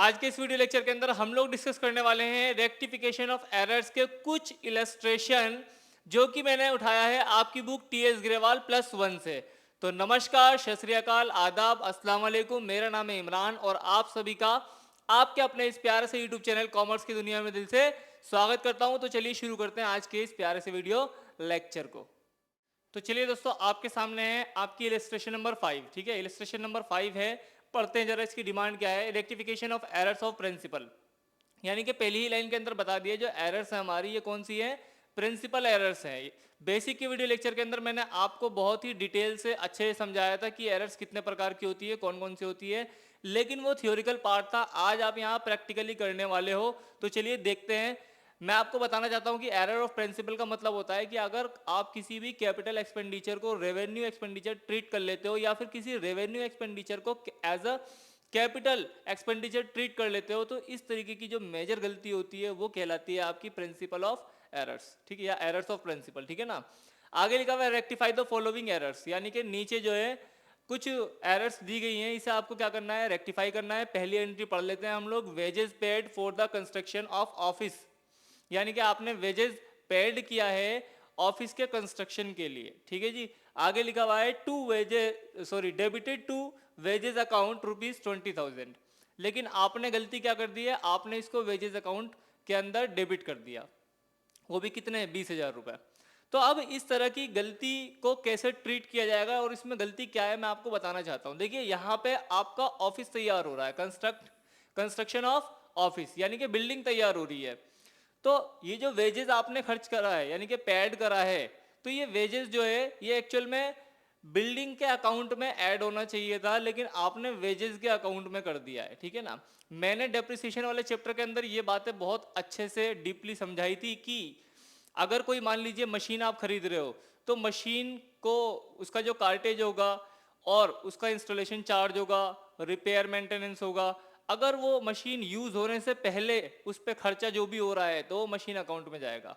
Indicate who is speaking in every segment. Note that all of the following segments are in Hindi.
Speaker 1: आज के इस वीडियो लेक्चर के अंदर हम लोग डिस्कस करने वाले हैं रेक्टिफिकेशन ऑफ एरर्स के कुछ इलस्ट्रेशन जो कि मैंने उठाया है आपकी बुक टीएस ग्रेवाल +1 से। तो नमस्कार, सत श्री अकाल, आदाब, अस्सलाम वालेकुम। मेरा नाम है इमरान और आप सभी का आपके अपने इस प्यारे से यूट्यूब चैनल कॉमर्स की दुनिया में दिल से स्वागत करता हूं। तो चलिए शुरू करते हैं आज के इस प्यारे से वीडियो लेक्चर को। तो चलिए दोस्तों, आपके सामने है आपकी इलस्ट्रेशन नंबर 5। ठीक है, इलस्ट्रेशन नंबर 5 है। पढ़ते हैं जरा इसकी डिमांड क्या है। Rectification of errors of principle, यानी कि पहली ही लाइन के अंदर बता दिया जो एरर्स है हमारी, ये कौन सी है? प्रिंसिपल एरर्स है। बेसिक के वीडियो लेक्चर के अंदर मैंने आपको बहुत ही डिटेल से अच्छे से समझाया था कि एरर्स कितने प्रकार की होती है, कौन कौन सी होती है, लेकिन वो थियोरिकल पार्ट था। आज आप यहाँ प्रैक्टिकली करने वाले हो, तो चलिए देखते हैं। मैं आपको बताना चाहता हूँ कि एरर ऑफ प्रिंसिपल का मतलब होता है कि अगर आप किसी भी कैपिटल एक्सपेंडिचर को रेवेन्यू एक्सपेंडिचर ट्रीट कर लेते हो, या फिर किसी रेवेन्यू एक्सपेंडिचर को as a capital expenditure treat कर लेते हो, तो इस तरीके की जो मेजर गलती होती है वो कहलाती है आपकी प्रिंसिपल ऑफ एरर्स। ठीक है, या एरर्स ऑफ प्रिंसिपल। ठीक है ना। आगे लिखा हुआ है रेक्टिफाई द फॉलोइंग एरर्स, यानी कि नीचे जो है कुछ एरर्स दी गई हैं, इसे आपको क्या करना है? रेक्टिफाई करना है। पहली एंट्री पढ़ लेते हैं हम लोग। Wages paid for the construction of office, यानी कि आपने वेजेस पेड किया है ऑफिस के कंस्ट्रक्शन के लिए। ठीक है जी। आगे लिखा हुआ है डेबिटेड टू वेजेस अकाउंट ₹20,000, लेकिन आपने गलती क्या कर दी है? आपने इसको वेजेस अकाउंट के अंदर डेबिट कर दिया, वो भी कितने? 20,000 रुपए। तो अब इस तरह की गलती को कैसे ट्रीट किया जाएगा और इसमें गलती क्या है मैं आपको बताना चाहता हूं। देखिए, यहाँ पे आपका ऑफिस तैयार हो रहा है, कंस्ट्रक्शन ऑफ ऑफिस, यानी कि बिल्डिंग तैयार हो रही है। तो ये जो वेजेस आपने खर्च करा है, यानी कि पेड करा है, तो ये वेजेस जो है ये एक्चुअल में बिल्डिंग के अकाउंट में ऐड होना चाहिए था, लेकिन आपने वेजेस के अकाउंट में कर दिया है। ठीक है ना। मैंने डेप्रिसिएशन वाले चैप्टर के अंदर ये बातें बहुत अच्छे से डीपली समझाई थी कि अगर कोई मान लीजिए मशीन आप खरीद रहे हो, तो मशीन को उसका जो कार्टेज होगा और उसका इंस्टॉलेशन चार्ज होगा, रिपेयर मेंटेनेंस होगा, अगर वो मशीन यूज होने से पहले उस पर खर्चा जो भी हो रहा है तो वो मशीन अकाउंट में जाएगा।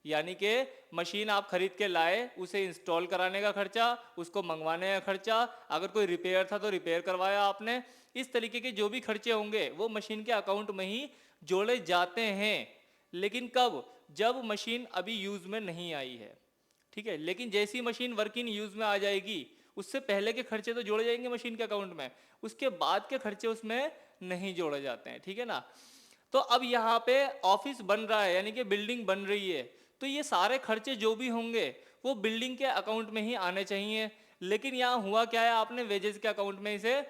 Speaker 1: यानी कि मशीन आप खरीद के लाए, उसे इंस्टॉल कराने का खर्चा, उसको मंगवाने का खर्चा, अगर कोई रिपेयर था तो रिपेयर करवाया आपने, इस तरीके के जो भी खर्चे होंगे वो मशीन के अकाउंट में ही जोड़े जाते हैं। लेकिन कब? जब मशीन अभी यूज में नहीं आई है। ठीक है, लेकिन जैसी मशीन वर्किंग यूज में आ जाएगी, उससे पहले के खर्चे तो जोड़े जाएंगे मशीन के अकाउंट में, उसके बाद के खर्चे उसमें नहीं जोड़े जाते हैं। ठीक है ना। तो अब यहाँ पे ऑफिस बन रहा है, यानी कि बिल्डिंग बन रही है, तो ये सारे खर्चे जो भी होंगे वो बिल्डिंग के अकाउंट में ही आने चाहिए। लेकिन यहाँ हुआ क्या है? आपने वेजेस के अकाउंट में इसे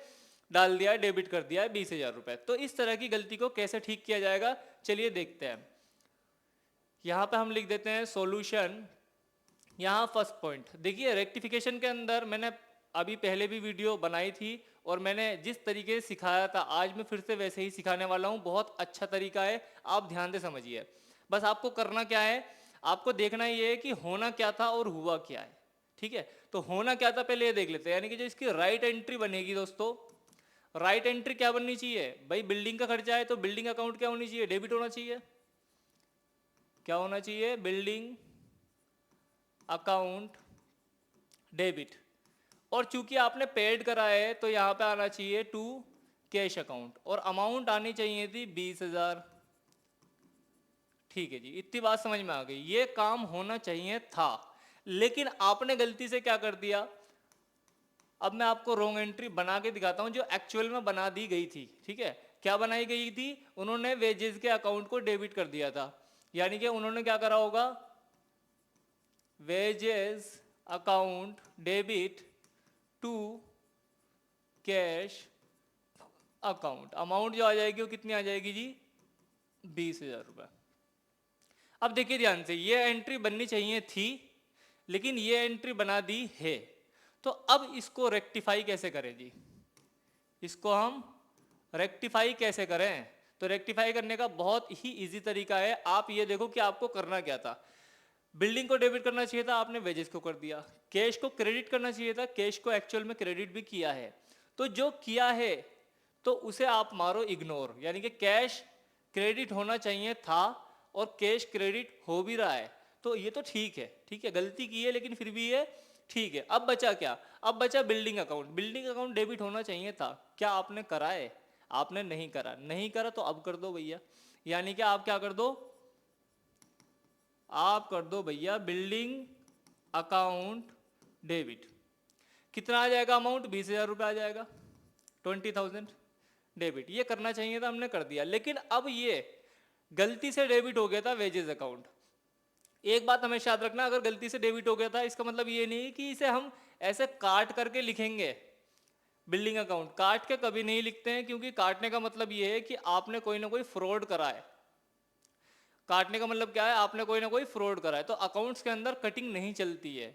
Speaker 1: डाल दिया है, डेबिट कर दिया है 20,000 रुपए। तो इस तरह की गलती को कैसे ठीक किया जाएगा, चलिए देखते हैं। यहाँ पे हम लिख देते हैं सॉल्यूशन। यहाँ फर्स्ट पॉइंट देखिए, रेक्टिफिकेशन के अंदर मैंने अभी पहले भी वीडियो बनाई थी और मैंने जिस तरीके से सिखाया था आज मैं फिर से वैसे ही सिखाने वाला हूँ। बहुत अच्छा तरीका है, आप ध्यान से समझिए। बस आपको करना क्या है? आपको देखना ये है कि होना क्या था और हुआ क्या है। ठीक है, तो होना क्या था पहले ये देख लेते हैं। यानी कि जो इसकी राइट एंट्री बनेगी दोस्तों, राइट एंट्री क्या बननी चाहिए भाई? बिल्डिंग का खर्चा है तो बिल्डिंग अकाउंट क्या होनी चाहिए? डेबिट होना चाहिए। क्या होना चाहिए? Building account debit. और चूंकि आपने पेड करा है तो यहां पे आना चाहिए टू कैश अकाउंट, और अमाउंट आनी चाहिए थी 20,000। ठीक है जी, इतनी बात समझ में आ गई। ये काम होना चाहिए था, लेकिन आपने गलती से क्या कर दिया? अब मैं आपको रॉन्ग एंट्री बना के दिखाता हूं जो एक्चुअल में बना दी गई थी। ठीक है, क्या बनाई गई थी? उन्होंने वेजेस के अकाउंट को डेबिट कर दिया था, यानी कि उन्होंने क्या करा होगा? Wages account debit to cash account. Amount जो आ जाएगी वो कितनी आ जाएगी जी? 20,000 रुपए। अब देखिए ध्यान से, ये एंट्री बननी चाहिए थी लेकिन ये एंट्री बना दी है। तो अब इसको रेक्टिफाई कैसे करें जी? इसको हम रेक्टिफाई कैसे करें? तो रेक्टिफाई करने का बहुत ही इजी तरीका है। आप ये देखो कि आपको करना क्या था। बिल्डिंग को डेबिट करना चाहिए था, आपने वेजेस को कर दिया। कैश को क्रेडिट करना चाहिए था, कैश को एक्चुअल में क्रेडिट भी किया है। तो जो किया है तो उसे आप मारो इग्नोर, यानी कि कैश क्रेडिट होना चाहिए था और कैश क्रेडिट हो भी रहा है, तो ये तो ठीक है। ठीक है, गलती की है लेकिन फिर भी ये ठीक है। अब बचा क्या? अब बचा building account. Building account debit होना चाहिए था, क्या आपने करा है? आपने नहीं करा, नहीं करा तो अब कर दो भैया। यानी कि आप क्या कर दो, आप कर दो भैया बिल्डिंग अकाउंट डेबिट। कितना आ जाएगा अमाउंट, 20,000 रुपये आ जाएगा, 20,000 डेबिट। ये करना चाहिए था, हमने कर दिया। लेकिन अब ये गलती से डेबिट हो गया था वेजेस अकाउंट। एक बात हमेशा याद रखना, अगर गलती से डेबिट हो गया था इसका मतलब ये नहीं कि इसे हम ऐसे काट करके लिखेंगे। बिल्डिंग अकाउंट काट के कभी नहीं लिखते हैं, क्योंकि काटने का मतलब ये है कि आपने कोई ना कोई फ्रॉड करा है। काटने का मतलब क्या है, आपने कोई ना कोई फ्रॉड करा है। तो अकाउंट्स के अंदर कटिंग नहीं चलती है,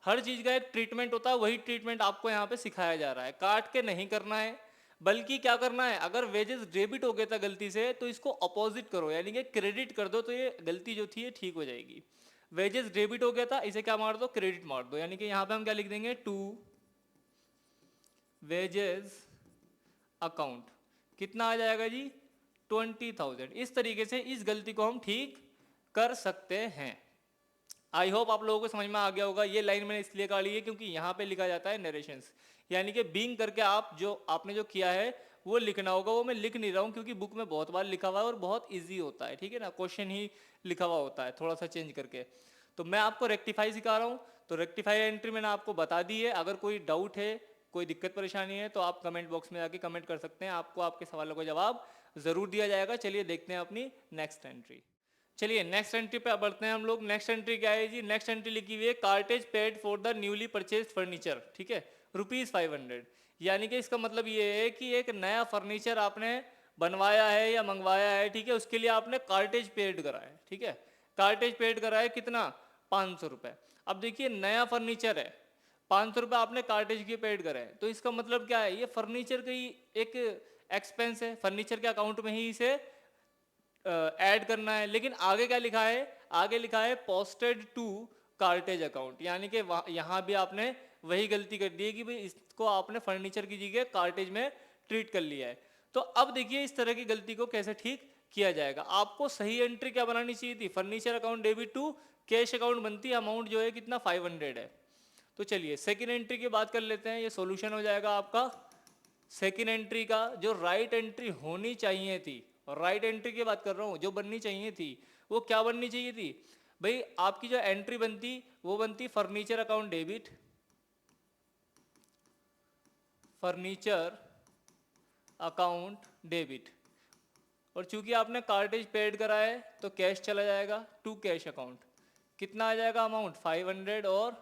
Speaker 1: हर चीज का एक ट्रीटमेंट होता है, वही ट्रीटमेंट आपको यहाँ पे सिखाया जा रहा है। काट के नहीं करना है, बल्कि क्या करना है, अगर वेजेस डेबिट हो गया था गलती से तो इसको अपोजिट करो, यानी कि क्रेडिट कर दो, तो ये गलती जो थी ये ठीक हो जाएगी। वेजेस डेबिट हो गया था, इसे क्या मार दो, क्रेडिट मार दो। यानी कि यहाँ पे हम क्या लिख देंगे, टू वेजेस अकाउंट। कितना आ जाएगा जी, 20,000। इस तरीके से इस गलती को हम ठीक कर सकते हैं। आई होप आप लोगों को समझ में आ गया होगा। ये लाइन मैंने इसलिए काढ़ी है क्योंकि यहाँ पे लिखा जाता है नरेशंस, यानी कि बीइंग करके आपने जो किया है वो लिखना होगा। वो मैं लिख नहीं रहा हूँ क्योंकि बुक में बहुत बार लिखा हुआ है और बहुत इजी होता है, ठीक है ना, क्वेश्चन ही लिखा हुआ होता है थोड़ा सा चेंज करके। तो मैं आपको रेक्टिफाई सिखा रहा हूँ, तो रेक्टिफाई एंट्री मैंने आपको बता दी है। अगर कोई डाउट है, कोई दिक्कत परेशानी है तो आप कमेंट बॉक्स में जाके कमेंट कर सकते हैं, आपको आपके सवालों का जवाब जरूर दिया जाएगा। चलिए देखते हैं अपनी नेक्स्ट एंट्री। चलिए नेक्स्ट एंट्री पे बढ़ते हैं हम लोग। नेक्स्ट एंट्री क्या है जी, नेक्स्ट एंट्री लिखी हुई है cartage paid for the newly purchase furniture, ठीक है, ₹500। यानी कि इसका मतलब ये है कि एक नया फर्नीचर आपने बनवाया है या मंगवाया है, ठीक है, उसके लिए आपने कार्टेज पेड करा है, ठीक है, कार्टेज पेड करा है, कितना, 500 रुपये। अब देखिए नया फर्नीचर है, 500 रुपये आपने कार्टेज के पेड करा है, तो इसका मतलब क्या है, ये फर्नीचर का ही एक एक्सपेंस है, फर्नीचर के अकाउंट में ही इसे ऐड करना है। लेकिन आगे क्या लिखा है, आगे लिखा है पोस्टेड टू कार्टेज अकाउंट, यानी कि यहाँ भी आपने वही गलती कर दी है कि भाई इसको आपने फर्नीचर की जगह कार्टेज में ट्रीट कर लिया है। तो अब देखिए इस तरह की गलती को कैसे ठीक किया जाएगा। आपको सही एंट्री क्या बनानी चाहिए थी, furniture account debit to cash account बनती है, अमाउंट जो है कितना 500 है। तो चलिए सेकेंड एंट्री की बात कर लेते हैं, ये सॉल्यूशन हो जाएगा आपका सेकेंड एंट्री का। जो राइट एंट्री होनी चाहिए थी, और राइट एंट्री की बात कर रहा हूँ, जो बननी चाहिए थी वो क्या बननी चाहिए थी भाई, आपकी जो एंट्री बनती वो बनती furniture account debit, furniture account debit. और चूंकि आपने कार्टेज पेड करा है तो कैश चला जाएगा टू कैश अकाउंट। कितना आ जाएगा अमाउंट, 500 और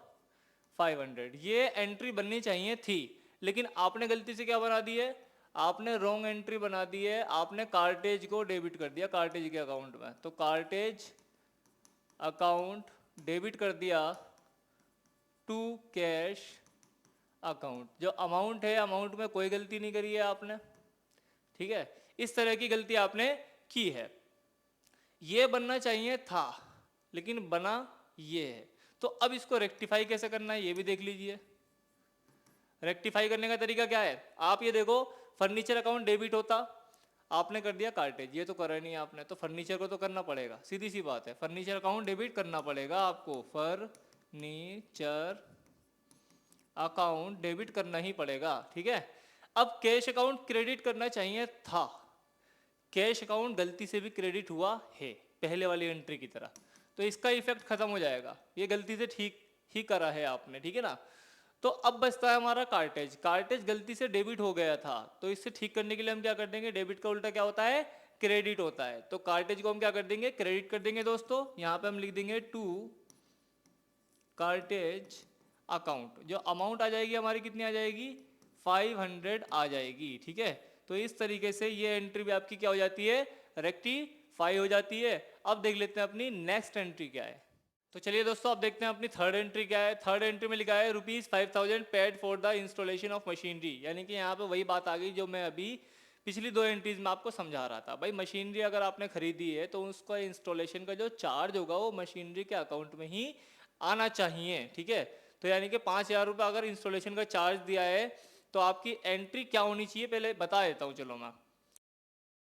Speaker 1: 500। ये एंट्री बननी चाहिए थी, लेकिन आपने गलती से क्या बना दी है, आपने रॉन्ग एंट्री बना दी है, आपने कार्टेज को डेबिट कर दिया कार्टेज के अकाउंट में। तो कार्टेज अकाउंट डेबिट कर दिया टू कैश अकाउंट। जो अमाउंट है, अमाउंट में कोई गलती नहीं करी है आपने, ठीक है, इस तरह की गलती आपने की है। ये बनना चाहिए था लेकिन बना ये है। तो अब इसको रेक्टिफाई कैसे करना है ये भी देख लीजिए। रेक्टिफाई करने का तरीका क्या है, आप ये देखो, फर्नीचर अकाउंट डेबिट होता, आपने कर दिया कार्टेज, ये तो करा नहीं आपने, तो फर्नीचर को तो करना पड़ेगा, सीधी सी बात है, फर्नीचर अकाउंट डेबिट करना पड़ेगा आपको, फर्नीचर अकाउंट डेबिट करना ही पड़ेगा, ठीक है। अब कैश अकाउंट क्रेडिट करना चाहिए था, कैश अकाउंट गलती से भी क्रेडिट हुआ है पहले वाली एंट्री की तरह, तो इसका इफेक्ट खत्म हो जाएगा, ये गलती से ठीक ही करा है आपने, ठीक है ना। तो अब बचता है हमारा कार्टेज। कार्टेज गलती से डेबिट हो गया था, तो इससे ठीक करने के लिए हम क्या कर देंगे, डेबिट का उल्टा क्या होता है, क्रेडिट होता है। तो कार्टेज को हम क्या कर देंगे, क्रेडिट कर देंगे दोस्तों। यहाँ पे हम लिख देंगे टू कार्टेज अकाउंट। जो अमाउंट आ जाएगी हमारी कितनी आ जाएगी, 500 आ जाएगी, ठीक है। तो इस तरीके से ये एंट्री भी आपकी क्या हो जाती है, रेक्टिफाई हो जाती है। अब देख लेते हैं अपनी नेक्स्ट एंट्री क्या है। तो चलिए दोस्तों अब देखते हैं अपनी थर्ड एंट्री क्या है। थर्ड एंट्री में लिखा है ₹5,000 paid for the installation of machinery, यानी कि यहाँ पे वही बात आ गई जो मैं अभी पिछली दो एंट्रीज में आपको समझा रहा था। भाई मशीनरी अगर आपने खरीदी है तो उसका इंस्टॉलेशन का जो चार्ज होगा वो मशीनरी के अकाउंट में ही आना चाहिए, ठीक है। तो यानी कि 5,000 रुपये अगर इंस्टॉलेशन का चार्ज दिया है तो आपकी एंट्री क्या होनी चाहिए पहले बता देता हूँ, चलो मैं।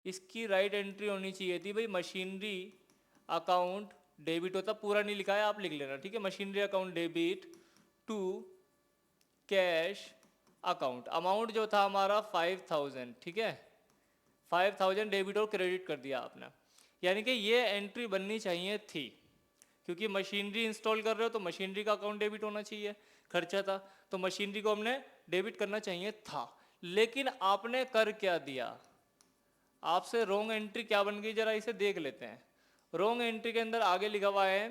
Speaker 1: इसकी राइट एंट्री होनी चाहिए थी भाई मशीनरी अकाउंट डेबिट होता, पूरा नहीं लिखा है आप लिख लेना, ठीक है, machinery account debit to cash account. Amount जो था हमारा 5,000, ठीक है, 5000 डेबिट और क्रेडिट कर दिया आपने, यानी कि ये एंट्री बननी चाहिए थी, क्योंकि मशीनरी इंस्टॉल कर रहे हो तो मशीनरी का अकाउंट डेबिट होना चाहिए, खर्चा था तो मशीनरी को हमने डेबिट करना चाहिए था। लेकिन आपने कर क्या दिया, आपसे रॉन्ग एंट्री क्या बन गई, जरा इसे देख लेते हैं। रॉन्ग एंट्री के अंदर आगे लिखा हुआ है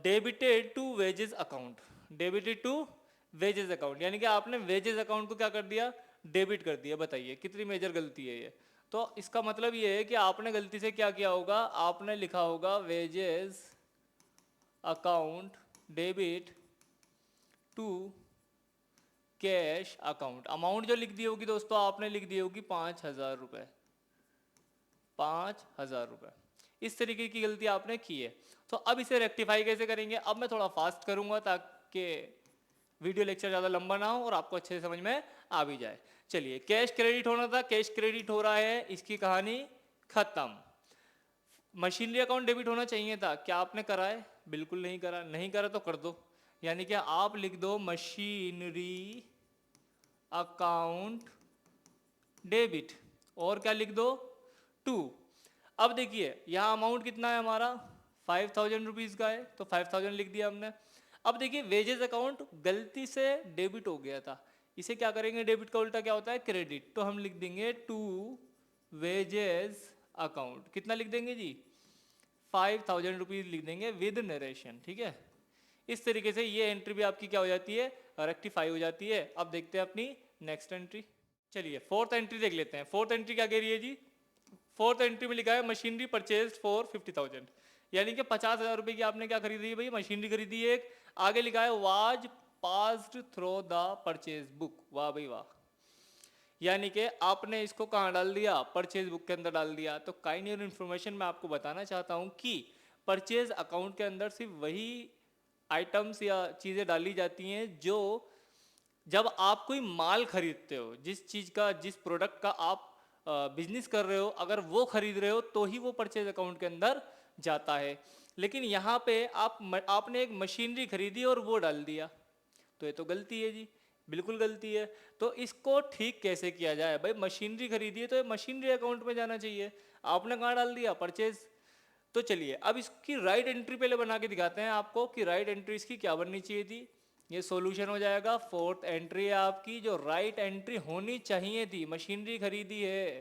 Speaker 1: debited to wages account, debited to wages account, यानी कि आपने वेजेस अकाउंट को क्या कर दिया, डेबिट कर दिया। बताइए कितनी मेजर गलती है ये। तो इसका मतलब ये है कि आपने गलती से क्या किया होगा, आपने लिखा होगा wages account debit to cash account. Amount जो लिख दी होगी दोस्तों, आपने लिख दी होगी 5000 रुपये, 5000 रुपये। इस तरीके की गलती आपने की है। तो अब इसे रेक्टिफाई कैसे करेंगे, अब मैं थोड़ा फास्ट करूंगा ताकि वीडियो लेक्चर ज़्यादा लंबा ना हो और आपको अच्छे से समझ में आ भी जाए। चलिए, कैश क्रेडिट होना था, कैश क्रेडिट हो रहा है, इसकी कहानी खत्म। मशीनरी अकाउंट डेबिट होना चाहिए था, क्या आपने करा है, बिल्कुल नहीं करा, नहीं करा तो कर दो, यानी कि आप लिख दो मशीनरी अकाउंट डेबिट, और क्या लिख दो 2। अब देखिए यहाँ अमाउंट कितना है हमारा 5000 रुपीज़ का है, तो 5000 लिख दिया हमने। अब देखिए वेजेस अकाउंट गलती से डेबिट हो गया था, इसे क्या करेंगे, डेबिट का उल्टा क्या होता है, क्रेडिट, तो हम लिख देंगे टू वेजेस अकाउंट। कितना लिख देंगे जी, 5000 रुपीज़ लिख देंगे विद नरेशन। ठीक है, इस तरीके से ये एंट्री भी आपकी क्या हो जाती है, रेक्टिफाई हो जाती है। अब देखते हैं अपनी नेक्स्ट एंट्री। चलिए फोर्थ एंट्री देख लेते हैं। फोर्थ एंट्री क्या कह रही है जी, फोर्थ एंट्री में लिखा है मशीनरी परचेज फॉर 50,000, यानी कि 50,000 रुपए की आपने क्या खरीदी है भाई, मशीनरी खरीदी है एक। आगे लिखा है was passed through the purchase book, वाह भाई वाह, यानी कि आपने इसको कहाँ डाल दिया, परचेज बुक के अंदर डाल दिया। तो काइंड ऑफ इन्फॉर्मेशन मैं आपको बताना चाहता हूँ कि परचेज अकाउंट के अंदर सिर्फ वही आइटम्स या चीज़ें डाली जाती हैं जो जब आप कोई माल खरीदते हो, जिस चीज़ का, जिस प्रोडक्ट का आप बिजनेस कर रहे हो, अगर वो खरीद रहे हो तो ही वो परचेज अकाउंट के अंदर जाता है। लेकिन यहाँ पे आपने एक मशीनरी खरीदी और वो डाल दिया, तो ये तो गलती है जी, बिल्कुल गलती है। तो इसको ठीक कैसे किया जाए भाई, मशीनरी खरीदी है तो ये मशीनरी अकाउंट में जाना चाहिए, आपने कहाँ डाल दिया, परचेज। तो चलिए अब इसकी राइट एंट्री पहले बना के दिखाते हैं आपको कि राइट एंट्री इसकी क्या बननी चाहिए थी। ये सॉल्यूशन हो जाएगा, फोर्थ एंट्री है आपकी, जो राइट एंट्री होनी चाहिए थी, मशीनरी खरीदी है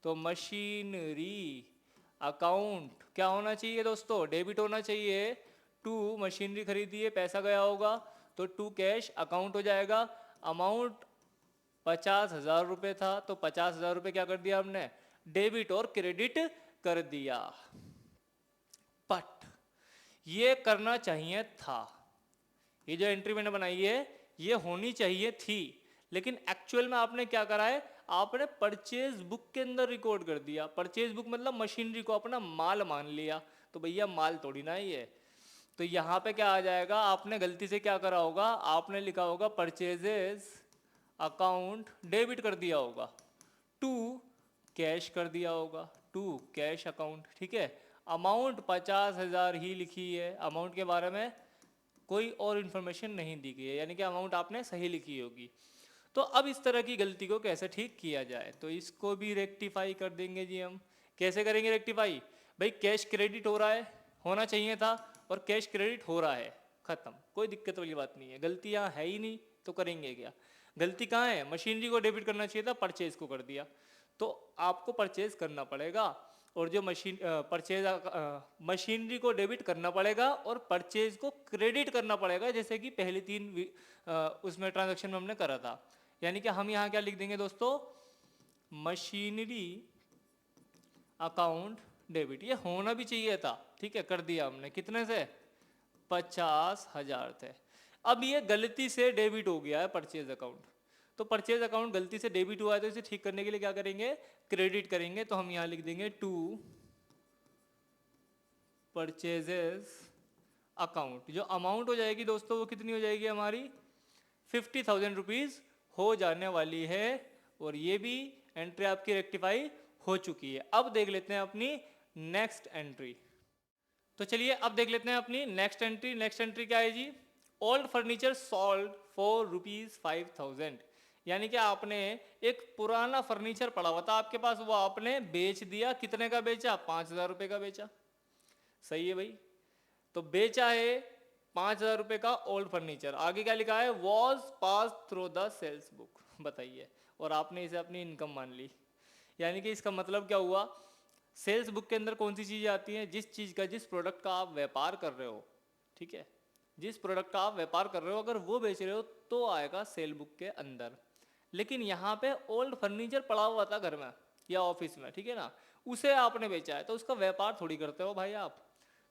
Speaker 1: तो मशीनरी अकाउंट क्या होना चाहिए दोस्तों, डेबिट होना चाहिए। टू मशीनरी खरीदी है, पैसा गया होगा तो टू कैश अकाउंट हो जाएगा। अमाउंट 50,000 रुपये था तो 50,000 रुपये क्या कर दिया हमने, डेबिट और क्रेडिट कर दिया। बट ये करना चाहिए था, ये जो एंट्री मैंने बनाई है ये होनी चाहिए थी, लेकिन एक्चुअल में आपने क्या करा है, आपने परचेज बुक के अंदर रिकॉर्ड कर दिया। परचेज बुक मतलब मशीनरी को अपना माल मान लिया, तो भैया माल थोड़ी ना ही है। तो यहाँ पे क्या आ जाएगा, आपने गलती से क्या करा होगा, आपने लिखा होगा परचेजेस अकाउंट डेबिट कर दिया होगा, टू कैश कर दिया होगा, टू कैश अकाउंट। ठीक है, अमाउंट 50,000 ही लिखी है, अमाउंट के बारे में कोई और इन्फॉर्मेशन नहीं दी गई है, यानी कि अमाउंट आपने सही लिखी होगी। तो अब इस तरह की गलती को कैसे ठीक किया जाए, तो इसको भी रेक्टिफाई कर देंगे जी हम। कैसे करेंगे रेक्टिफाई, भाई कैश क्रेडिट हो रहा है, होना चाहिए था, और कैश क्रेडिट हो रहा है, खत्म, कोई दिक्कत वाली बात नहीं है। गलती यहाँ है ही नहीं तो करेंगे क्या, गलती कहाँ है, मशीनरी को डेबिट करना चाहिए था, परचेज को कर दिया, तो आपको परचेज करना पड़ेगा, और जो मशीनरी को डेबिट करना पड़ेगा और परचेज को क्रेडिट करना पड़ेगा, जैसे कि पहली तीन उसमें ट्रांजैक्शन में हमने करा था। यानी कि हम यहाँ क्या लिख देंगे दोस्तों, मशीनरी अकाउंट डेबिट, ये होना भी चाहिए था। ठीक है, कर दिया हमने, कितने से, 50,000 थे। अब ये गलती से डेबिट हो गया है परचेज अकाउंट, तो परचेज अकाउंट गलती से डेबिट हुआ है, तो इसे ठीक करने के लिए क्या करेंगे, क्रेडिट करेंगे। तो हम यहाँ लिख देंगे टू परचेजेस अकाउंट, जो अमाउंट हो जाएगी दोस्तों वो कितनी हो जाएगी हमारी, 50,000 रुपीज़ हो जाने वाली है, और ये भी एंट्री आपकी रेक्टिफाई हो चुकी है। अब देख लेते हैं अपनी नेक्स्ट एंट्री। तो चलिए अब देख लेते हैं अपनी नेक्स्ट एंट्री। नेक्स्ट एंट्री क्या है जी, ओल्ड फर्नीचर सोल्ड फॉर ₹5,000, यानी कि आपने एक पुराना फर्नीचर पड़ा हुआ था आपके पास, वो आपने बेच दिया। कितने का बेचा? 5,000 रुपये का बेचा। सही है भाई। तो बेचा है 5,000 रुपये का ओल्ड फर्नीचर। आगे क्या लिखा है? Was pass through the sales book. बताइए। और आपने इसे अपनी इनकम मान ली। यानी कि इसका मतलब क्या हुआ? सेल्स बुक के अंदर कौन सी चीज़ें आती हैं? जिस चीज़ का, जिस प्रोडक्ट का आप व्यापार कर रहे हो, ठीक है, जिस प्रोडक्ट का आप व्यापार कर रहे हो अगर वो बेच रहे हो तो आएगा सेल बुक के अंदर। लेकिन यहाँ पे ओल्ड फर्नीचर पड़ा हुआ था घर में या ऑफिस में, ठीक है ना, उसे आपने बेचा है तो उसका व्यापार थोड़ी करते हो भाई आप।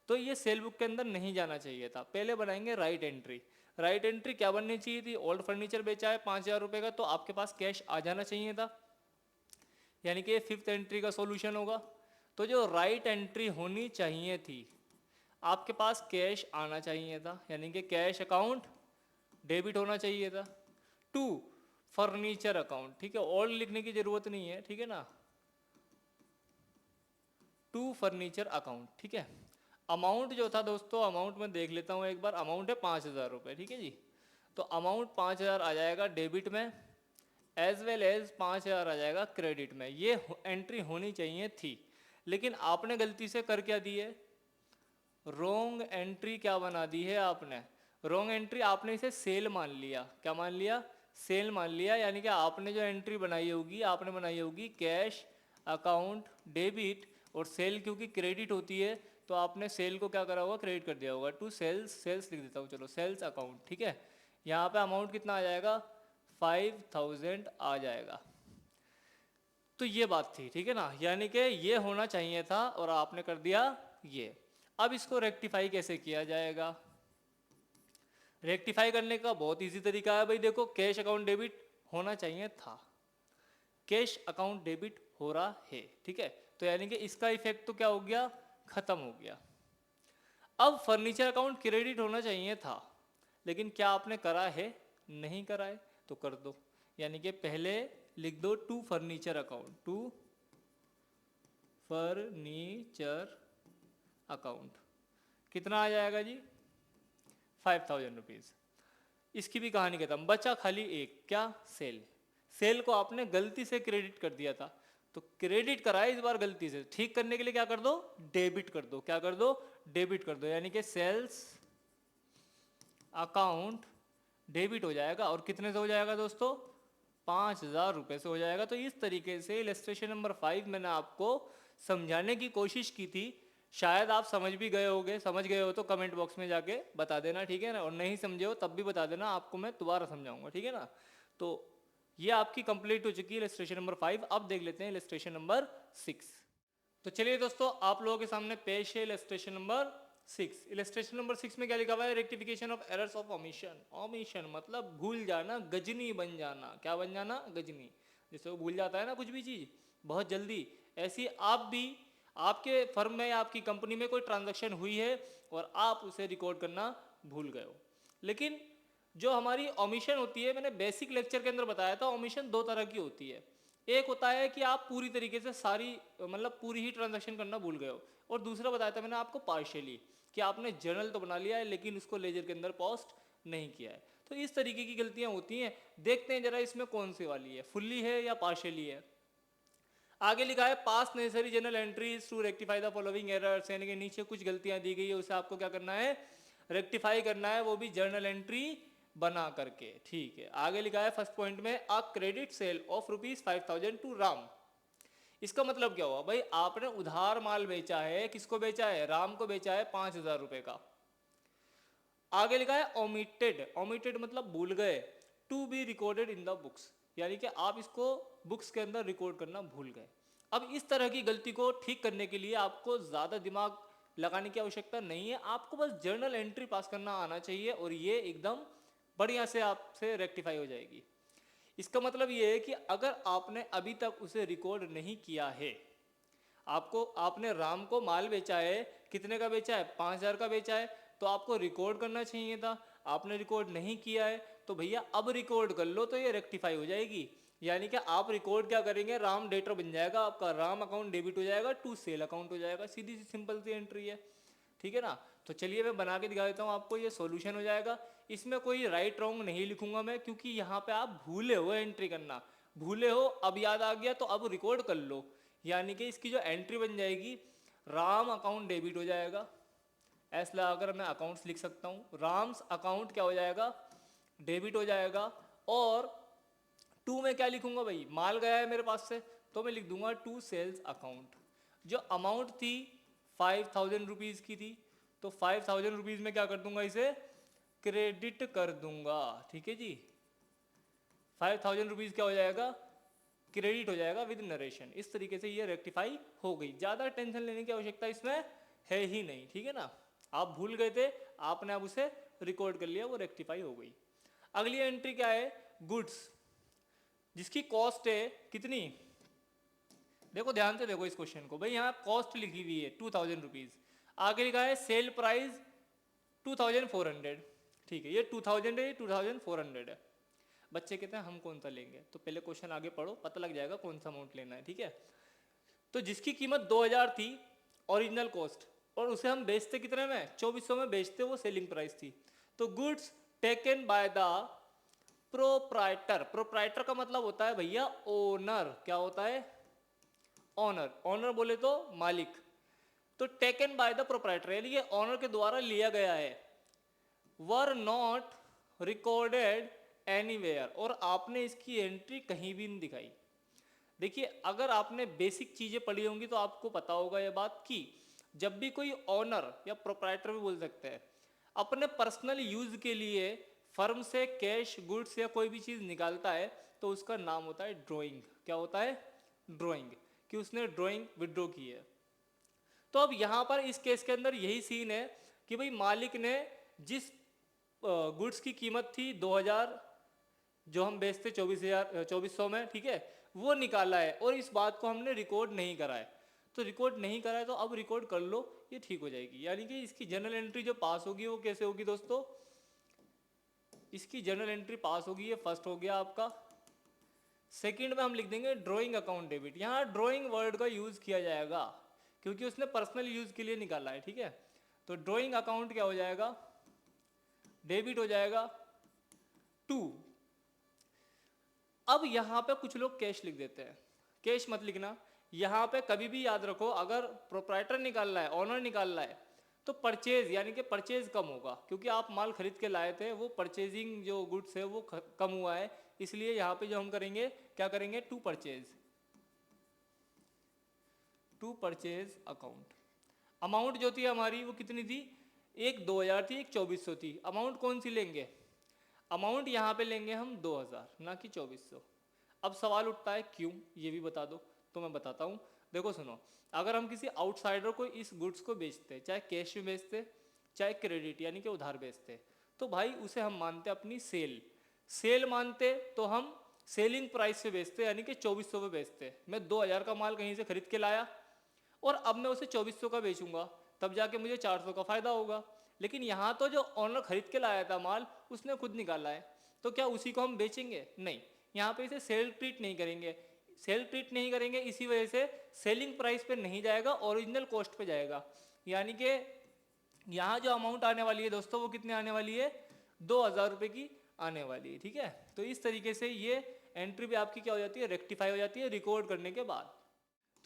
Speaker 1: तो ये सेल बुक के अंदर नहीं जाना चाहिए था। पहले बनाएंगे राइट एंट्री। राइट एंट्री क्या बननी चाहिए थी? ओल्ड फर्नीचर बेचा है 5,000 रुपये का, तो आपके पास कैश आ जाना चाहिए था। यानी कि फिफ्थ एंट्री का सॉल्यूशन होगा। तो जो राइट एंट्री होनी चाहिए थी, आपके पास कैश आना चाहिए था, यानी कि कैश अकाउंट डेबिट होना चाहिए था टू फर्नीचर अकाउंट। ठीक है, ऑल लिखने की जरूरत नहीं है, ठीक है ना, टू फर्नीचर अकाउंट। ठीक है। अमाउंट जो था दोस्तों, अमाउंट में देख लेता हूँ एक बार। अमाउंट है 5,000 रुपये, ठीक है जी। तो अमाउंट 5,000 आ जाएगा डेबिट में, एज वेल एज 5,000 आ जाएगा क्रेडिट में। ये एंट्री होनी चाहिए थी, लेकिन आपने गलती से कर क्या दी है? रोंग एंट्री क्या बना दी है आपने? रोंग एंट्री, आपने इसे सेल मान लिया। क्या मान लिया? सेल मान लिया। यानी कि आपने जो एंट्री बनाई होगी, आपने बनाई होगी कैश अकाउंट डेबिट, और सेल क्योंकि क्रेडिट होती है तो आपने सेल को क्या करा होगा? क्रेडिट कर दिया होगा टू सेल्स। सेल्स लिख देता हूँ, चलो, सेल्स अकाउंट। ठीक है। यहाँ पे अमाउंट कितना आ जाएगा? 5,000 आ जाएगा। तो ये बात थी, ठीक है ना, यानी कि ये होना चाहिए था और आपने कर दिया ये। अब इसको रेक्टिफाई कैसे किया जाएगा? रेक्टिफाई करने का बहुत इजी तरीका है भाई। देखो, कैश अकाउंट डेबिट होना चाहिए था, कैश अकाउंट डेबिट हो रहा है, ठीक है। तो यानी कि इसका इफेक्ट तो क्या हो गया? खत्म हो गया। अब फर्नीचर अकाउंट क्रेडिट होना चाहिए था, लेकिन क्या आपने करा है? नहीं करा है, तो कर दो। यानी कि पहले लिख दो to furniture account, to furniture account. कितना आ जाएगा जी? 5,000 रुपीज़। इसकी भी कहानी खत्म। बचा खाली एक, क्या? सेल। सेल को आपने गलती से क्रेडिट कर दिया था, तो क्रेडिट कराए इस बार गलती से। ठीक करने के लिए क्या कर दो? डेबिट कर दो। क्या कर दो? डेबिट कर दो। यानी कि सेल्स अकाउंट डेबिट हो जाएगा। और कितने से हो जाएगा दोस्तों? 5,000 रुपये से हो जाएगा। तो इस तरीके से इलस्ट्रेशन नंबर 5 मैंने आपको समझाने की कोशिश की थी। शायद आप समझ भी गए होगे। समझ गए हो तो कमेंट बॉक्स में जाके बता देना, ठीक है ना, और नहीं समझे हो तब भी बता देना, आपको मैं दोबारा समझाऊंगा, ठीक है ना। तो ये आपकी कंप्लीट हो चुकी है इलस्ट्रेशन नंबर 5। अब देख लेते हैं इलस्ट्रेशन नंबर 6। तो चलिए दोस्तों, आप लोगों के सामने पेश है इलस्ट्रेशन नंबर 6। इलस्ट्रेशन नंबर 6 में क्या लिखा हुआ है? Rectification of errors of omission. Omission मतलब भूल जाना, गजनी बन जाना। क्या बन जाना? गजनी। जैसे वो भूल जाता है ना कुछ भी चीज़ बहुत जल्दी, ऐसी आप भी, आपके फर्म में या आपकी कंपनी में कोई ट्रांजैक्शन हुई है और आप उसे रिकॉर्ड करना भूल गए हो। लेकिन जो हमारी ओमिशन होती है, मैंने बेसिक लेक्चर के अंदर बताया था, ओमिशन दो तरह की होती है। एक होता है कि आप पूरी तरीके से सारी, मतलब पूरी ही ट्रांजैक्शन करना भूल गए हो, और दूसरा बताया था मैंने आपको पार्शियली, कि आपने जर्नल तो बना लिया है लेकिन उसको लेजर के अंदर पोस्ट नहीं किया है। तो इस तरीके की गलतियां होती हैं। देखते हैं जरा इसमें कौन सी वाली है, फुल्ली है या पार्शियली है। आगे लिखा है pass necessary journal entries to rectify the following errors, यानी कि नीचे कुछ गलतियां दी गई है, उसे आपको क्या करना है? रेक्टिफाई करना है, वो भी जर्नल एंट्री बना करके, ठीक है। आगे लिखा है फर्स्ट पॉइंट में, a credit sale of ₹5,000 to Ram. इसका मतलब क्या हुआ भाई? आपने उधार माल बेचा है। किसको बेचा है? राम को बेचा है 5,000 रुपए का। आगे लिखा है ओमिटेड। ओमिटेड मतलब भूल गए, to be recorded in the books, यानी कि आप इसको बुक्स के अंदर रिकॉर्ड करना भूल गए। अब इस तरह की गलती को ठीक करने के लिए आपको ज़्यादा दिमाग लगाने की आवश्यकता नहीं है, आपको बस जर्नल एंट्री पास करना आना चाहिए और ये एकदम बढ़िया से आपसे रेक्टिफाई हो जाएगी। इसका मतलब ये है कि अगर आपने अभी तक उसे रिकॉर्ड नहीं किया है, आपने राम को माल बेचा है, कितने का बेचा है? 5,000 का बेचा है, तो आपको रिकॉर्ड करना चाहिए था। आपने रिकॉर्ड नहीं किया है, तो भैया अब रिकॉर्ड कर लो तो ये रेक्टिफाई हो जाएगी। यानी कि आप रिकॉर्ड क्या करेंगे? राम डेटर बन जाएगा आपका, राम अकाउंट डेबिट हो जाएगा, टू सेल अकाउंट हो जाएगा। सीधी सी सिंपल सी एंट्री है, ठीक है ना। तो चलिए मैं बना के दिखा देता हूँ आपको, ये सॉल्यूशन हो जाएगा। इसमें कोई राइट रॉन्ग नहीं लिखूंगा मैं, क्योंकि यहाँ पे आप भूले हो एंट्री करना, भूले हो, अब याद आ गया तो अब रिकॉर्ड कर लो। यानी कि इसकी जो एंट्री बन जाएगी, राम अकाउंट डेबिट हो जाएगा, ऐसा लगाकर मैं अकाउंट्स लिख सकता हूँ। राम्स अकाउंट क्या हो जाएगा, डेबिट हो जाएगा। और टू में क्या लिखूंगा भाई, माल गया है मेरे पास से, तो मैं लिख दूंगा टू सेल्स अकाउंट। जो अमाउंट थी 5000 रुपीज़ की थी, तो 5000 रुपीज़ में क्या कर दूंगा, इसे क्रेडिट कर दूंगा। ठीक है जी, 5000 रुपीज़ क्या हो जाएगा, क्रेडिट हो जाएगा विद नरेशन। इस तरीके से ये रेक्टिफाई हो गई। ज़्यादा टेंशन लेने की आवश्यकता इसमें है ही नहीं, ठीक है ना। आप भूल गए थे, आपने अब उसे रिकॉर्ड कर लिया, वो रेक्टिफाई हो गई। अगली एंट्री क्या है, गुड्स, जिसकी कॉस्ट है कितनी, देखो ध्यान से देखो इस क्वेश्चन को भाई, यहाँ कॉस्ट लिखी हुई है 2000 रुपीज़, आगे लिखा है सेल प्राइस 2400। ठीक है, ये 2000 है, ये 2400 है। बच्चे कहते हैं हम कौन सा लेंगे, तो पहले क्वेश्चन आगे पढ़ो, पता लग जाएगा कौन सा अमाउंट लेना है। ठीक है, तो जिसकी कीमत 2000 थी ओरिजिनल कॉस्ट, और उसे हम बेचते कितने में, 2400 में बेचते, वो सेलिंग प्राइस थी। तो goods taken by the proprietor, proprietor का मतलब होता है भैया ओनर, क्या होता है, ऑनर, ऑनर बोले तो मालिक। तो टेकन बाय द प्रोप्राइटर यानी कि ऑनर के द्वारा लिया गया है। वर नॉट रिकॉर्डेड एनीवेयर, और आपने इसकी एंट्री कहीं भी नहीं दिखाई। देखिए अगर आपने बेसिक चीजें पढ़ी होंगी तो आपको पता होगा यह बात कि जब भी कोई ऑनर या प्रोप्राइटर भी बोल सकते हैं अपने पर्सनल यूज के लिए फर्म से कैश, गुड्स या कोई भी चीज निकालता है, तो उसका नाम होता है ड्रॉइंग। क्या होता है, ड्रॉइंग, कि उसने ड्रॉइंग विड्रॉ की है। तो अब यहाँ पर इस केस के अंदर यही सीन है कि भाई मालिक ने जिस गुड्स की कीमत थी 2000, जो हम बेचते 2400 में, ठीक है, वो निकाला है, और इस बात को हमने रिकॉर्ड नहीं करा है। तो रिकॉर्ड नहीं करा है तो अब रिकॉर्ड कर लो, ये ठीक हो जाएगी। यानी कि इसकी जनरल एंट्री जो पास होगी वो कैसे होगी दोस्तों, इसकी जनरल एंट्री पास होगी, ये फर्स्ट हो गया आपका। सेकंड में हम लिख देंगे ड्राइंग अकाउंट डेबिट। यहाँ ड्राइंग वर्ड का यूज किया जाएगा क्योंकि उसने पर्सनल यूज के लिए निकाला है, ठीक है। तो ड्राइंग अकाउंट क्या हो जाएगा, डेबिट हो जाएगा टू। अब यहाँ पे कुछ लोग कैश लिख देते हैं, कैश मत लिखना। यहाँ पे कभी भी याद रखो, अगर प्रोप्राइटर निकाल रहा है, ऑनर निकाल रहा है, तो परचेज यानी कि परचेज कम होगा, क्योंकि आप माल खरीद के लाए थे, वो परचेजिंग जो गुड्स है वो कम हुआ है, इसलिए यहाँ पे जो हम करेंगे, क्या करेंगे, to purchase, to purchase account. Amount जो थी हमारी वो कितनी थी, एक 2000 थी, एक 2400 थी। अमाउंट कौन सी लेंगे, अमाउंट यहाँ पे लेंगे हम 2000, ना कि 2400। अब सवाल उठता है क्यों, ये भी बता दो, तो मैं बताता हूँ। देखो सुनो, अगर हम किसी आउटसाइडर को इस गुड्स को बेचते, चाहे कैश में बेचते, चाहे क्रेडिट यानी कि उधार बेचते, तो भाई उसे हम मानते अपनी सेल, सेल मानते, तो हम सेलिंग प्राइस से बेचते, यानी कि 2400 पे बेचते। मैं 2000 का माल कहीं से खरीद के लाया और अब मैं उसे 2400 का बेचूंगा, तब जाके मुझे 400 का फायदा होगा। लेकिन यहाँ तो जो ऑनर खरीद के लाया था माल, उसने खुद निकाला है, तो क्या उसी को हम बेचेंगे, नहीं, यहाँ पे इसे सेल ट्रीट नहीं करेंगे। सेल ट्रीट नहीं करेंगे, इसी वजह से सेलिंग प्राइस पे नहीं जाएगा, ओरिजिनल कॉस्ट पे जाएगा। यानी कि यहाँ जो अमाउंट आने वाली है दोस्तों, वो कितने आने वाली है, 2000 रुपये की आने वाली है, ठीक है। तो इस तरीके से ये एंट्री भी आपकी क्या हो जाती है, रेक्टिफाई हो जाती है रिकॉर्ड करने के बाद।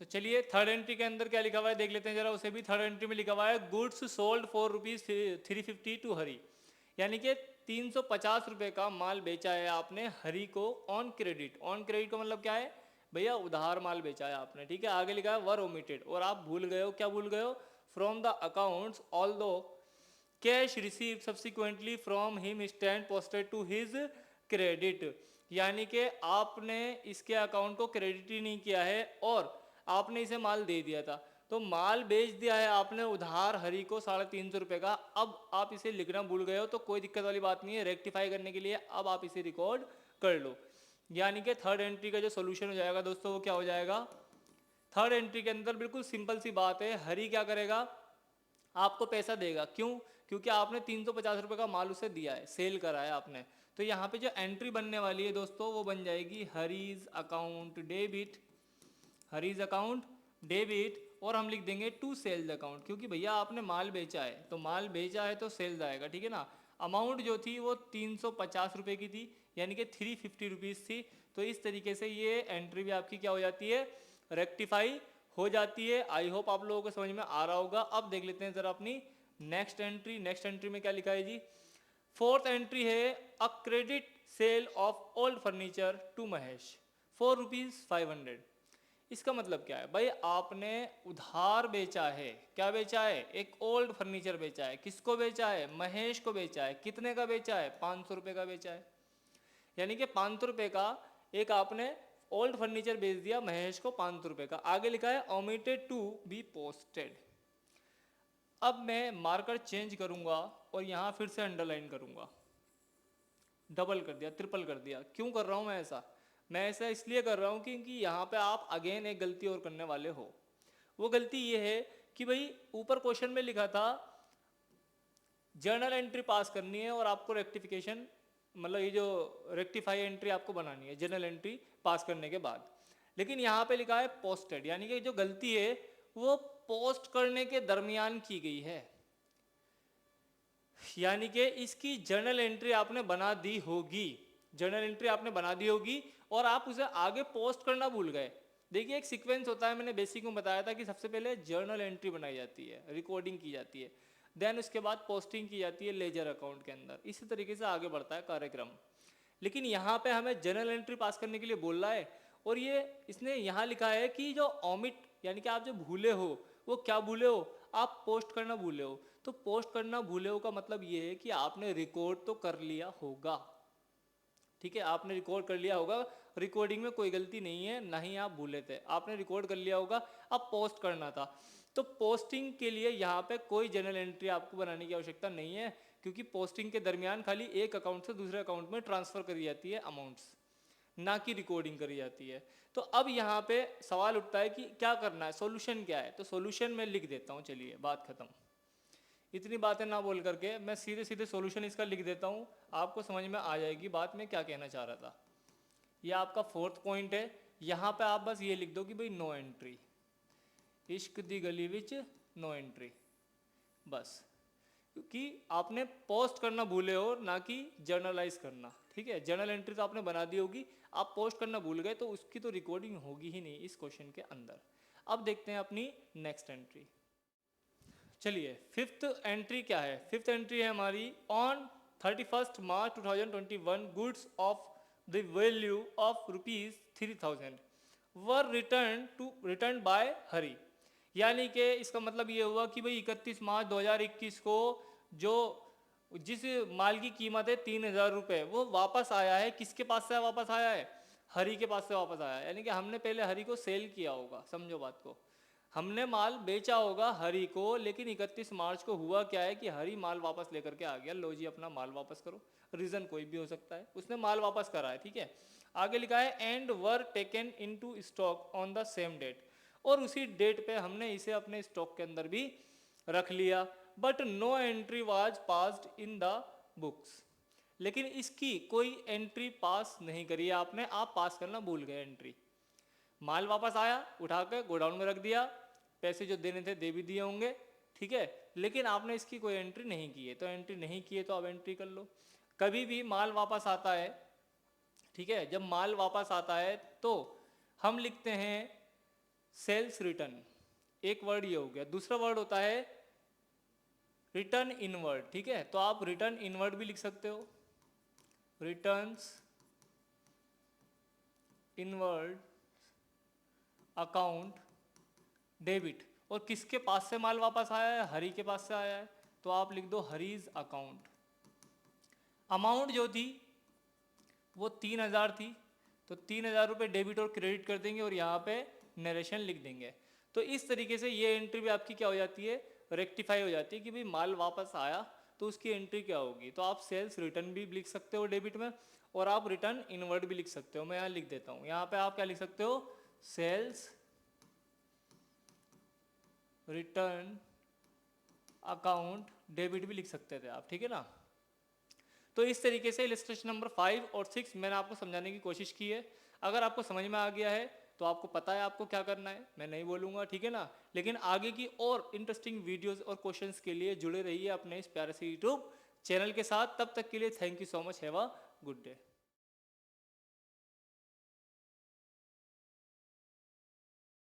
Speaker 1: तो चलिए थर्ड एंट्री के अंदर क्या लिखा हुआ है देख लेते हैं जरा, उसे भी। थर्ड एंट्री में लिखा हुआ है गुड्स सोल्ड फॉर ₹350 टू हरी, यानी कि 350 रुपये का माल बेचा है आपने हरी को ऑन क्रेडिट। ऑन क्रेडिट का मतलब क्या है भैया, उधार माल बेचा है आपने, ठीक है। आगे लिखा है वर ओमिटेड, और आप भूल गए हो, क्या भूल गए हो, from the accounts although cash received subsequently from him stand posted to his credit, यानी कि आपने इसके अकाउंट को क्रेडिट ही नहीं किया है और आपने इसे माल दे दिया था, तो माल बेच दिया है आपने उधार हरी को 350 रुपये का। अब आप इसे लिखना भूल गए हो तो कोई दिक्कत वाली बात नहीं है, रेक्टिफाई करने के लिए अब आप इसे रिकॉर्ड कर लो। यानी कि थर्ड एंट्री का जो सोल्यूशन हो जाएगा दोस्तों, वो क्या हो जाएगा, थर्ड एंट्री के अंदर बिल्कुल सिंपल सी बात है, हरी क्या करेगा, आपको पैसा देगा। क्यों, क्योंकि आपने 350 रुपये का माल उसे दिया है, सेल करा है आपने। तो यहाँ पे जो एंट्री बनने वाली है दोस्तों, वो बन जाएगी Hari's account debit, Hari's account debit, और हम लिख देंगे टू सेल्स अकाउंट, क्योंकि भैया आपने माल बेचा है तो माल बेचा है तो सेल्स आएगा, ठीक है ना। अमाउंट जो थी वो 350 रुपये की थी, यानी कि 350 रुपीज़ थी। तो इस तरीके से ये एंट्री भी आपकी क्या हो जाती है, रेक्टिफाई हो जाती है। आई होप आप लोगों को समझ में आ रहा होगा। अब देख लेते हैं ज़रा अपनी नेक्स्ट एंट्री। नेक्स्ट एंट्री में क्या लिखा है जी, फोर्थ एंट्री है a credit sale of old furniture to Mahesh ₹4,500। इसका मतलब क्या है भाई, आपने उधार बेचा है। क्या बेचा है, एक ओल्ड फर्नीचर बेचा है। किसको बेचा है, महेश को बेचा है। कितने का बेचा है, 500 रुपये का बेचा है। यानी कि 500 रुपये का एक आपने ओल्ड फर्नीचर बेच दिया महेश को 500 रुपये का। आगे लिखा है ओमिटेड टू बी पोस्टेड। अब मैं मार्कर चेंज करूंगा और यहाँ फिर से अंडरलाइन करूंगा। डबल कर दिया, ट्रिपल कर दिया। क्यों कर रहा हूँ मैं ऐसा, मैं ऐसा इसलिए कर रहा हूँ क्योंकि यहाँ पे आप अगेन एक गलती और करने वाले हो। वो गलती ये है कि भाई ऊपर क्वेश्चन में लिखा था जर्नल एंट्री पास करनी है और आपको रेक्टिफिकेशन, मतलब ये जो रेक्टिफाई एंट्री आपको बनानी है जर्नल एंट्री पास करने के बाद। लेकिन यहाँ पे लिखा है पोस्टेड, यानी कि जो गलती है वो पोस्ट करने के दरमियान की गई है। यानी कि इसकी जर्नल एंट्री आपने बना दी होगी, जर्नल एंट्री आपने बना दी होगी और आप उसे आगे पोस्ट करना भूल गए। देखिए एक सीक्वेंस होता है, मैंने बेसिक में बताया था कि सबसे पहले जर्नल एंट्री बनाई जाती है, रिकॉर्डिंग की जाती है, देन उसके बाद पोस्टिंग की जाती है लेजर अकाउंट के अंदर। इसी तरीके से आगे बढ़ता है कार्यक्रम। लेकिन यहाँ पे हमें जर्नल एंट्री पास करने के लिए बोल रहा है और ये इसने यहाँ लिखा है कि जो ओमिट, यानी कि आप जो भूले हो वो क्या भूले हो, आप पोस्ट करना भूले हो। तो पोस्ट करना भूले हो का मतलब ये है कि आपने रिकॉर्ड तो कर लिया होगा, ठीक है, आपने रिकॉर्ड कर लिया होगा। रिकॉर्डिंग में कोई गलती नहीं है, ना ही आप भूले थे, आपने रिकॉर्ड कर लिया होगा। अब पोस्ट करना था, तो पोस्टिंग के लिए यहाँ पे कोई जर्नल एंट्री आपको बनाने की आवश्यकता नहीं है, क्योंकि पोस्टिंग के दरमियान खाली एक अकाउंट से दूसरे अकाउंट में ट्रांसफर करी जाती है अमाउंट्स, ना कि रिकॉर्डिंग करी जाती है। तो अब यहाँ पे सवाल उठता है कि क्या करना है, सॉल्यूशन क्या है। तो सॉल्यूशन मैं लिख देता हूँ, चलिए बात खत्म। इतनी बातें ना बोल करके मैं सीधे सीधे सॉल्यूशन इसका लिख देता हूँ, आपको समझ में आ जाएगी बात मैं क्या कहना चाह रहा था। ये आपका फोर्थ पॉइंट है। यहाँ पे आप बस ये लिख दो कि भाई नो एंट्री, इश्क दी गली विच नो एंट्री, बस। क्योंकि आपने पोस्ट करना भूले हो, ना कि जर्नलाइज करना, ठीक है। जर्नल एंट्री तो आपने बना दी होगी, आप पोस्ट करना भूल गए तो उसकी तो रिकॉर्डिंग होगी ही नहीं इस क्वेश्चन के अंदर। अब देखते हैं अपनी नेक्स्ट एंट्री। चलिए फिफ्थ एंट्री क्या है, फिफ्थ एंट्री है हमारी on 31 March 2021 goods of the value of ₹3000 were return by Hari. यानी कि इसका मतलब ये हुआ कि भाई 31 मार्च 2021 को जो जिस माल की कीमत है 3000 रुपये वो वापस आया है। किसके पास से वापस आया है, हरी के पास से वापस आया है। यानी कि हमने पहले हरी को सेल किया होगा, समझो बात को, हमने माल बेचा होगा हरी को, लेकिन 31 मार्च को हुआ क्या है कि हरी माल वापस लेकर के आ गया, लो जी अपना माल वापस करो। रीज़न कोई भी हो सकता है, उसने माल वापस करा है, ठीक है। आगे लिखा है and were taken into stock on the same date, और उसी डेट पे हमने इसे अपने स्टॉक के अंदर भी रख लिया। But no entry was passed in the books, लेकिन इसकी कोई एंट्री पास नहीं करी है आपने, आप पास करना भूल गए एंट्री। माल वापस आया, उठा के गोडाउन में रख दिया, पैसे जो देने थे दे भी दिए होंगे, ठीक है, लेकिन आपने इसकी कोई एंट्री नहीं की है। तो एंट्री नहीं की है तो अब एंट्री कर लो। कभी भी माल वापस आता है, ठीक है, जब माल वापस आता है तो हम लिखते हैं सेल्स रिटर्न, एक वर्ड ये हो गया। दूसरा वर्ड होता है रिटर्न इनवर्ड, ठीक है, तो आप रिटर्न इनवर्ड भी लिख सकते हो, रिटर्न्स इनवर्ड अकाउंट डेबिट। और किसके पास से माल वापस आया है, हरी के पास से आया है, तो आप लिख दो हरीज अकाउंट। अमाउंट जो थी वो 3000 थी, तो 3000 रुपये डेबिट और क्रेडिट कर देंगे और यहाँ पे नरेशन लिख देंगे। तो इस तरीके से ये एंट्री भी आपकी क्या हो जाती है, रेक्टिफाई हो जाती है कि भाई माल वापस आया तो उसकी एंट्री क्या होगी। तो आप सेल्स रिटर्न भी लिख सकते हो डेबिट में, और आप रिटर्न इनवर्ड भी लिख सकते हो। मैं यहाँ लिख देता हूँ, यहाँ पे आप क्या लिख सकते हो, सेल्स रिटर्न अकाउंट डेबिट भी लिख सकते थे आप, ठीक है ना। तो इस तरीके से इलस्ट्रेशन नंबर 5 और 6 मैंने आपको समझाने की कोशिश की है। अगर आपको समझ में आ गया है तो आपको पता है आपको क्या करना है, मैं नहीं बोलूँगा, ठीक है ना। लेकिन आगे की और इंटरेस्टिंग वीडियोस और क्वेश्चंस के लिए जुड़े रहिए अपने इस प्यारे से यूट्यूब चैनल के साथ। तब तक के लिए thank you so much, have a good day.